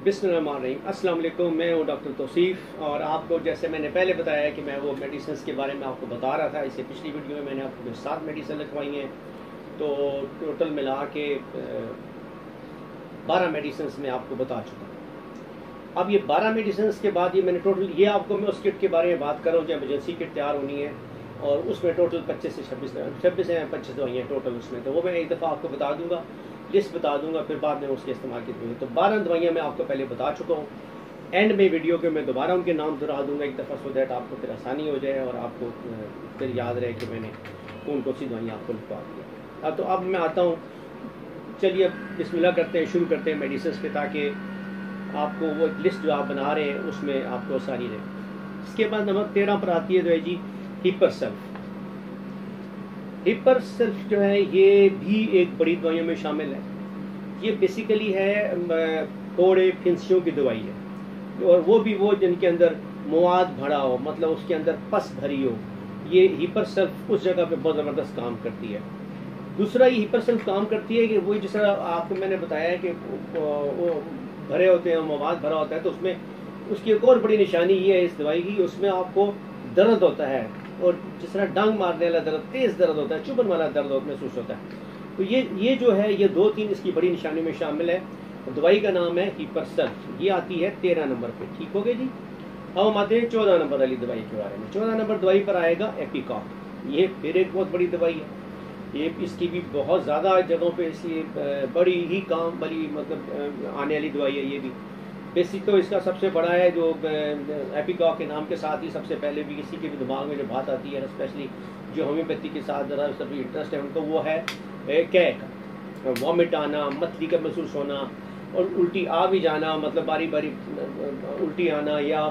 बिस्मिल्लाहिर्रहमानिर्रहीम। अस्सलाम वालेकुम। मैं हूँ डॉक्टर तौसीफ़ और आपको जैसे मैंने पहले बताया कि मैं वो मेडिसिन के बारे में आपको बता रहा था। इससे पिछली वीडियो में मैंने आपको 7 मेडिसिन लिखवाई हैं, तो टोटल मिला के 12 मेडिसिन में आपको बता चुका हूँ। अब ये 12 मेडिसिन के बाद ये मैंने टोटल ये आपको मैं उस किट के बारे में बात कर रहा हूँ जो एमरजेंसी किट तैयार होनी है, और उसमें टोटल 25 से 26 हैं 25 दवाइयाँ टोटल उसमें, तो वो मैं एक दफ़ा आपको बता दूंगा, लिस्ट बता दूंगा, फिर बाद में उसके इस्तेमाल की दूँगी। तो 12 दवाइयाँ मैं आपको पहले बता चुका हूँ। एंड में वीडियो के मैं दोबारा उनके नाम दोहरा दूंगा एक दफ़ा, सो दैट आपको फिर आसानी हो जाए और आपको फिर याद रहे कि मैंने कौन कौन सी दवाइयाँ आपको लिखवा दी। तो अब मैं आता हूँ, चलिए अब बिस्मिल्लाह करते हैं, शुरू करते हैं मेडिसिन पे, ताकि आपको वो लिस्ट जो आप बना रहे हैं उसमें आपको आसानी रहे। इसके बाद नंबर 13 पर आती है जो है जी हिपरसेल्फ। हिपरसेल्फ जो है ये भी एक बड़ी दवाइयों में शामिल है। ये बेसिकली है फोड़े फिंसियों की दवाई है, और वो भी वो जिनके अंदर मवाद भरा हो, मतलब उसके अंदर पस भरी हो। ये हिपरसेल्फ उस जगह पे बहुत ज़बरदस्त काम करती है। दूसरा ये हिपरसेल्फ काम करती है कि वही जिस तरह आपको मैंने बताया है कि वो भरे होते हैं, मवाद भरा होता है, तो उसमें उसकी एक और बड़ी निशानी ये है इस दवाई की, उसमें आपको दर्द होता है, और जिस तरह डांग मारने वाला दर्द, तेज़ दर्द होता है, चुभन वाला दर्द महसूस होता है। तो ये जो है ये 2-3 इसकी बड़ी निशानी में शामिल है। दवाई का नाम है हिपरसेल्फ, ये आती है 13 नंबर पे। ठीक हो गया जी। अब हम आते हैं 14 नंबर वाली दवाई के बारे में। 14 नंबर दवाई पर आएगा एपिकॉक। ये फिर एक बहुत बड़ी दवाई है। ये इसकी भी बहुत ज़्यादा जगहों पे इसकी बड़ी ही काम वाली मतलब आने वाली दवाई है। ये भी बेसिक तो इसका सबसे बड़ा है जो एपिकॉक के नाम के साथ ही सबसे पहले भी किसी के भी दिमाग में जो बात आती है, स्पेशली जो होम्योपैथी के साथ ज़रा सभी इंटरेस्ट है उनको, वो है कैक, वॉमिट आना, मतली का महसूस होना, और उल्टी आ भी जाना, मतलब बारी बारी उल्टी आना, या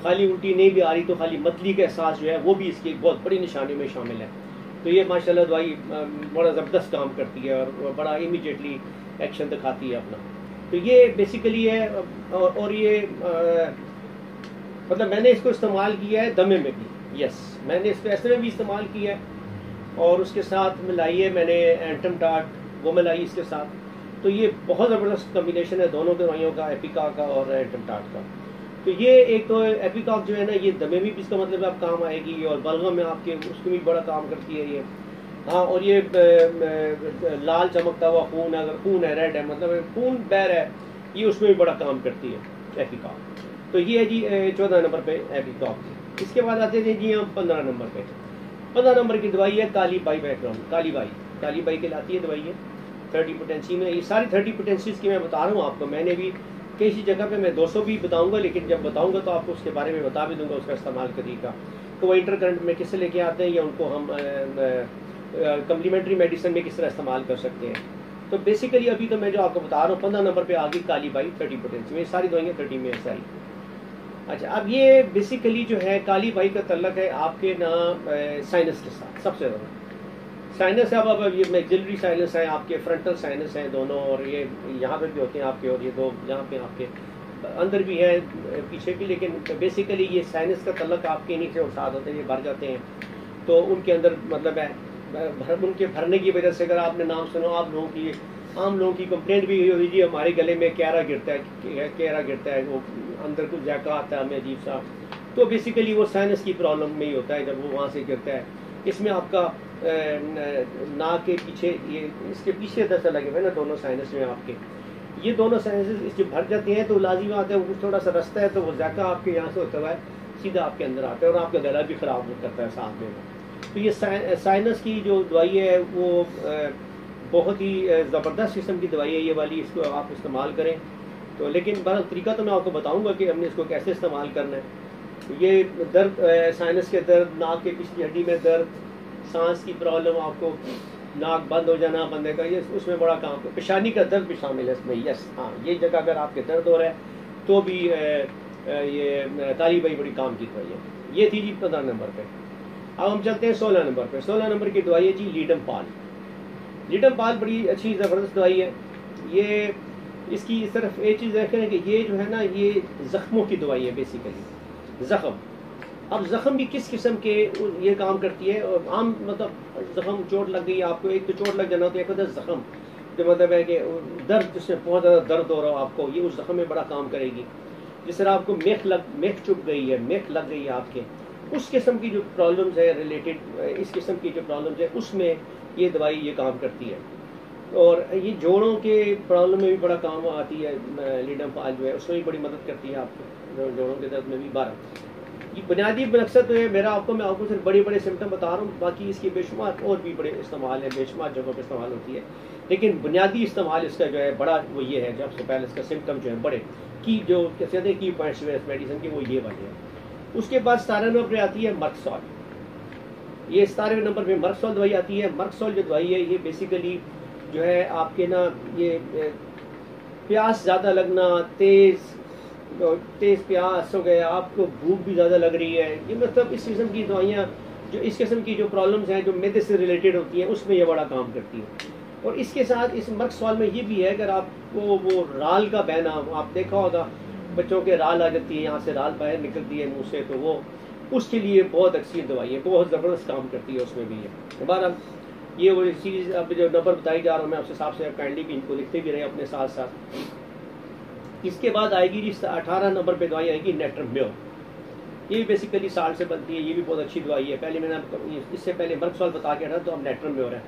खाली उल्टी नहीं भी आ रही तो खाली मतली का एहसास जो है वो भी इसकी एक बहुत बड़ी निशानी में शामिल है। तो ये माशाल्लाह दवाई बड़ा ज़बरदस्त काम करती है और बड़ा इमीडिएटली एक्शन दिखाती है अपना। तो ये बेसिकली है, और ये मतलब मैंने इसको इस्तेमाल किया है दमे में भी। यस, मैंने इसको ऐसे में भी इस्तेमाल किया है, और उसके साथ मिलाई है मैंने एंटमटाट, वो मिलाई इसके साथ। तो ये बहुत ज़बरदस्त कम्बिनेशन है दोनों दवाइयों का, एपिकॉक का और एंटमटाट का। तो ये एक तो एपिकॉक जो है ना, ये दमे में भी इसका मतलब आप काम आएगी, और बलगम में आपके उसको भी बड़ा काम करती है ये। हाँ, और ये लाल चमकता हुआ खून, अगर खून है, रेड है, मतलब खून बहर है, ये उसमें भी बड़ा काम करती है एपिकॉक। तो ये है जी 14 नंबर पे एपिकॉक। इसके बाद आते थे जी हम 15 नंबर पे। 15 नंबर की दवाई है काली बाई बैकग्राउंड। काली बाई कहलाती है दवाई है 30 पोटेंसी में। ये सारी 30 पोटेंसीज की मैं बता रहा हूँ आपको। मैंने भी किसी जगह पे मैं 200 भी बताऊंगा, लेकिन जब बताऊंगा तो आपको उसके बारे में बता भी दूंगा उसका इस्तेमाल तरीका। तो वो इंटर करंट में किससे लेके आते हैं, या उनको हम कम्प्लीमेंट्री मेडिसिन में किस तरह इस्तेमाल कर सकते हैं। तो बेसिकली अभी तो मैं जो आपको बता रहा हूँ 15 नंबर पे आ गई काली बाई 30 पोटेंसी में। सारी दवाइयाँ 30 में है सारी। अच्छा, अब ये बेसिकली जो है काली बाई का तल्लक है आपके ना साइनस के साथ। सबसे ज़्यादा साइनस है। अब ये मैक्सिलरी साइनस है, आपके फ्रंटल साइनस हैं दोनों, और ये यहाँ पे भी होते हैं आपके, और ये दो यहाँ पे आपके अंदर भी है पीछे भी। लेकिन बेसिकली ये साइनस का तल्लक आपके नीचे और साथ होते हैं, ये भर जाते हैं। तो उनके अंदर मतलब है उनके भरने की वजह से, अगर आपने नाम सुना, आप लोगों की आम लोगों की कंप्लेंट भी हुई जी हमारे गले में कैरा गिरता है, वो अंदर कुछ जैका आता है हमें अजीब सा। तो बेसिकली वो साइनस की प्रॉब्लम में ही होता है जब वो वहाँ से गिरता है। इसमें आपका नाक के पीछे, ये इसके पीछे दर्द लगे हुए ना दोनों साइनस में आपके, ये दोनों साइनस इसके भर जाते हैं। तो लाजिमी आता है वो थोड़ा सा रास्ता है, तो वो जैका आपके यहाँ से होता हुआ सीधा आपके अंदर आता है, और आपका गला भी ख़राब करता है साथ में। तो ये साइनस की जो दवाई है वो बहुत ही ज़बरदस्त किस्म की दवाई है ये वाली। इसको आप इस्तेमाल करें तो, लेकिन बड़ा तरीका तो मैं आपको बताऊंगा कि हमने इसको कैसे इस्तेमाल करना है। तो ये दर्द, साइनस के दर्द, नाक के पिछली हड्डी में दर्द, सांस की प्रॉब्लम, आपको नाक बंद हो जाना, बंदे का, ये उसमें बड़ा काम। पेशानी का दर्द भी शामिल है इसमें। यस, हाँ, ये जगह अगर आपके दर्द हो रहा है तो भी ये काली बाई बड़ी काम की दवाई है। ये थी जी 15 नंबर पे। अब हम चलते हैं 16 नंबर पे। 16 नंबर की दवाई है जी लीडम पाल। लीडम पाल बड़ी अच्छी ज़बरदस्त दवाई है। ये इसकी सिर्फ एक चीज़ देखें कि ये जो है ना, ये ज़ख्मों की दवाई है बेसिकली। ज़ख्म, अब ज़ख्म भी किस किस्म के ये काम करती है। और आम मतलब ज़ख्म, चोट लग गई आपको, एक तो चोट लग जाना, तो एक होता है ज़ख्म। जो मतलब है कि दर्द, जिसमें बहुत ज़्यादा दर्द हो रहा हो आपको, ये उस जख्म में बड़ा काम करेगी। जिस तरह आपको मेख चुभ गई है, मेख लग गई है आपके, उस किस्म की जो प्रॉब्लम्स है रिलेटेड, इस किस्म की जो प्रॉब्लम्स है उसमें ये दवाई ये काम करती है। और ये जोड़ों के प्रॉब्लम में भी बड़ा काम आती है, लीडम फाल जो है उसमें भी बड़ी मदद करती है आपको, जोड़ों के दर्द में भी। 12 ये बुनियादी मकसद तो है मेरा, मैं आपको सिर्फ बड़े बड़े सिम्टम बता रहा हूँ, बाकी इसके बेशुमार और भी बड़े इस्तेमाल है, बेशुमार जगहों पर इस्तेमाल होती है, लेकिन बुनियादी इस्तेमाल इसका जो है बड़ा वो ये है, सबसे पहले इसका सिम्टम जो है बड़े की जो कहते हैं की पॉइंट्स मेडिसिन के वो ये वाले हैं। उसके बाद 17 नंबर पर आती है मर्कसॉल। ये 17वें नंबर पे मर्कसॉल दवाई आती है। मर्कसॉल जो दवाई है ये बेसिकली जो है आपके ना ये प्यास ज़्यादा लगना, तेज़ प्यास हो गया, आपको भूख भी ज़्यादा लग रही है, ये मतलब इस किस्म की दवाइयाँ, जो इस किस्म की जो प्रॉब्लम्स हैं जो मैदे से रिलेटेड होती हैं उसमें ये बड़ा काम करती है। और इसके साथ इस मर्कसॉल में ये भी है, अगर आपको वो राल का बहना, आप देखा होगा बच्चों के राल आ जाती है, यहाँ से राल बाहर निकलती है मुँह से, तो वो उसके लिए बहुत अच्छी दवाई है, बहुत ज़बरदस्त काम करती है उसमें भी है। दोबारा ये वो चीज़ अब जो नंबर बताई जा रहा हूँ मैं, उस हिसाब से काइंडली भी इनको लिखते भी रहे अपने साथ साथ। इसके बाद आएगी जी 18 नंबर पे दवाई आएगी नेट्रम्योर। ये बेसिकली साल्ट से बनती है, ये भी बहुत अच्छी दवाई है। पहले मैंने इससे पहले मर्कसॉल बता के रहा, तो अब नेट्रम्योर है।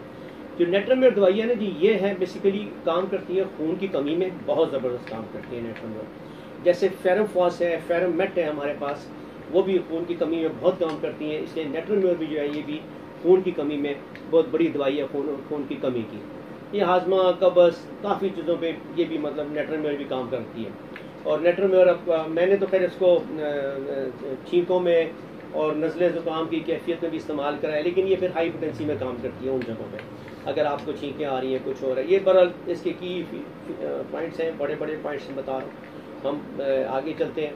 जो नेट्रम्योर दवाई है ना जी, ये है बेसिकली काम करती है खून की कमी में, बहुत ज़बरदस्त काम करती है नेट्रम्योर। जैसे फेरमफॉस है, फेरमेट है हमारे पास, वो भी खून की कमी में बहुत काम करती हैं, इसलिए नेट्रम्योर भी जो है ये भी खून की कमी में बहुत बड़ी दवाई है, खून की कमी की। ये हाजमा, कब्ज़, काफ़ी चीज़ों पे ये भी मतलब नेट्रम्योर भी काम करती है। और नेट्रम्योर मैंने तो खैर इसको छींकों में और नज़ले ज़ुकाम की कैफियत में भी इस्तेमाल करा है, लेकिन ये फिर हाई पोटेंसी में काम करती है उन जगहों पे, अगर आपको छींकें आ रही हैं, कुछ हो रहा है। ये बहरहाल इसके की पॉइंट्स हैं, बड़े बड़े पॉइंट्स बता रहा हूँ। हम आगे चलते हैं।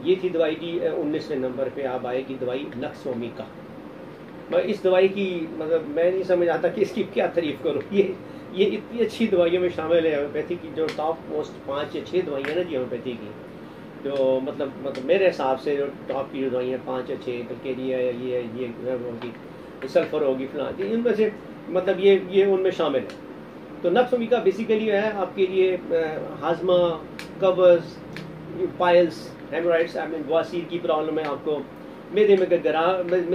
ये थी दवाई की 19वें नंबर पे आप आएगी दवाई नक्सोमिका। मैं इस दवाई की मतलब मैं नहीं समझ आता कि इसकी क्या तारीफ करूँ। ये इतनी अच्छी दवाइयों में शामिल है होम्योपैथी की, जो टॉप मोस्ट 5 या 6 दवाइयाँ ना जी होम्योपैथी की, जो मतलब मेरे हिसाब से जो टॉप की जो दवाइयाँ 5 या 6, कलकेरिया या ये होगी, सल्फर होगी, फलां, इनमें से मतलब ये उनमें शामिल है। तो नक्सोमिका बेसिकली है आपके लिए हाजमा, कब्ज़, पाइल्स, हेमोराइड्स, बवासीर की प्रॉब्लम है आपको, मैदे में गरगरा,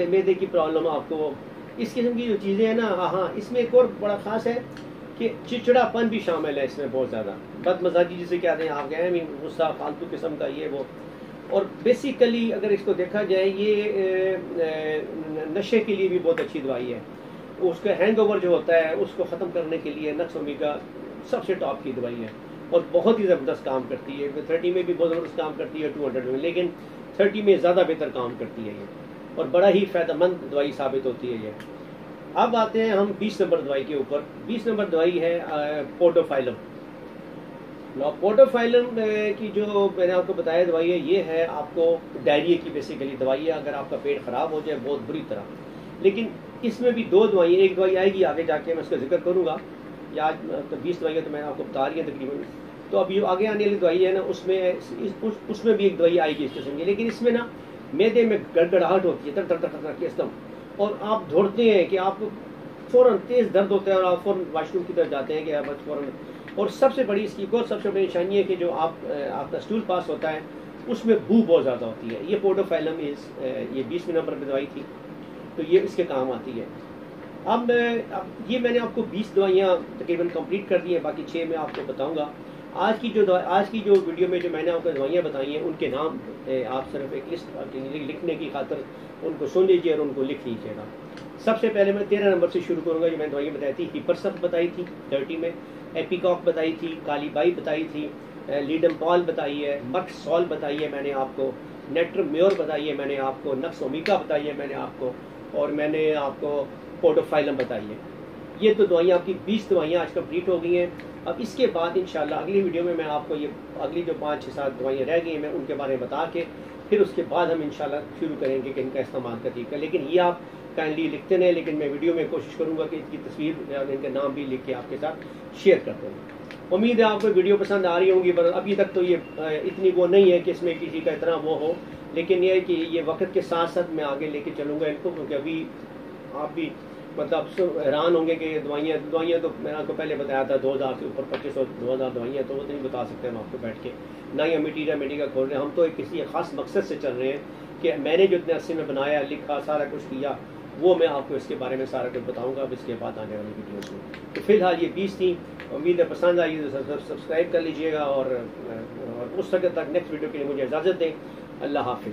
मैदे की प्रॉब्लम आपको, इस किस्म की जो चीज़ें हैं ना। हाँ, इसमें एक और बड़ा ख़ास है कि चिड़चिड़ापन भी शामिल है इसमें बहुत ज़्यादा, बदमज़ाजी जिसे कहते हैं आप गए गुस्सा, फालतू किस्म का ये वो। और बेसिकली अगर इसको देखा जाए ये नशे के लिए भी बहुत अच्छी दवाई है। उसका हैंगओवर जो होता है उसको ख़त्म करने के लिए नक्सोमिका सबसे टॉप की दवाई है और बहुत ही ज़बरदस्त काम करती है। 30 में भी बहुत ज़बरदस्त काम करती है, 200 में, लेकिन 30 में ज़्यादा बेहतर काम करती है ये, और बड़ा ही फ़ायदेमंद दवाई साबित होती है ये। अब आते हैं हम 20 नंबर दवाई के ऊपर। 20 नंबर दवाई है पोडोफाइलम। पोडोफाइलम की जो मैंने आपको बताया दवाई है, ये है आपको डायरिया की बेसिकली दवाई है, अगर आपका पेट ख़राब हो जाए बहुत बुरी तरह। लेकिन इसमें भी 2 दवाई, एक दवाई आएगी आगे जाके, मैं उसका जिक्र करूँगा। या तो 20 दवाइयाँ तो मैंने आपको बता रही है तकरीबन। तो अब ये आगे आने वाली दवाई है ना, उसमें भी एक दवाई आएगी इस किस्म की, लेकिन इसमें ना मैदे में गड़गड़ाहट होती है, तर की एकदम, और आप दौड़ते हैं कि आपको फ़ौरन तेज़ दर्द होता है और आप फ़ौरन वाशरूम की तरफ जाते हैं कि आप फ़ौरन। और सबसे बड़ी इसकी और सबसे बड़ी निशानी है कि जो आपका स्टूल पास होता है उसमें बू बहुत ज़्यादा होती है। ये पोडोफाइलम ये 20वें नंबर पर दवाई थी, तो ये इसके काम आती है। अब ये मैंने आपको 20 दवाइयाँ तकरीबन कंप्लीट कर दी हैं, बाकी 6 मैं आपको बताऊंगा। आज की जो वीडियो में जो मैंने आपको दवाइयाँ बताई हैं उनके नाम आप सिर्फ एक लिस्ट लिखने की खातर उनको सुन लीजिए और उनको लिख लीजिएगा। सबसे पहले मैं 13 नंबर से शुरू करूँगा। जो मैंने दवाइयाँ बताई थी, हिपरसप बताई थी 30 में, एपिकॉक बताई थी, कालीबाई बताई थी, लीडमपॉल बताई है, मर्कसॉल बताई है मैंने आपको, नेट्रम्योर बताई है मैंने आपको, नक्सोमिका बताई है मैंने आपको, और मैंने आपको पोडोफाइलम बताई है। ये तो दवाइयाँ आपकी 20 दवाइयाँ आज कंप्लीट हो गई हैं। अब इसके बाद इंशाल्लाह अगली वीडियो में मैं आपको ये अगली जो 5-6-7 दवाइयाँ रह गई हैं मैं उनके बारे में बता के फिर उसके बाद हम इंशाल्लाह शुरू करेंगे कि इनका इस्तेमाल का तरीका। लेकिन ये आप काइंडली लिखते नहीं, लेकिन मैं वीडियो में कोशिश करूँगा कि इसकी तस्वीर और इनके नाम भी लिख के आपके साथ शेयर करते हैं। उम्मीद है आपको वीडियो पसंद आ रही होंगी, पर अभी तक तो ये इतनी वो नहीं है कि इसमें किसी का इतना वो हो, लेकिन ये है कि ये वक्त के साथ साथ मैं आगे लेके चलूँगा इनको, क्योंकि अभी आप भी मतलब हैरान होंगे कि दवाइयाँ तो मैंने आपको पहले बताया था 2000 से ऊपर 2500 2000 दवाइयाँ, तो वो तो नहीं बता सकते हम आपको बैठ के, ना ही हम मीडिया खोल रहे हैं। हम तो एक किसी खास मकसद से चल रहे हैं कि मैंने जो इतने अरसे में बनाया, लिखा, सारा कुछ किया, वो मैं आपको इसके बारे में सारा कुछ बताऊँगा अब इसके बाद आने वाली वीडियोज़ में। तो फिलहाल ये 20 थी, उम्मीद है पसंद आई तो सब्सक्राइब कर लीजिएगा और उस वक्त तक नेक्स्ट वीडियो के लिए मुझे इजाज़त दें। अल्लाह हाफिज़।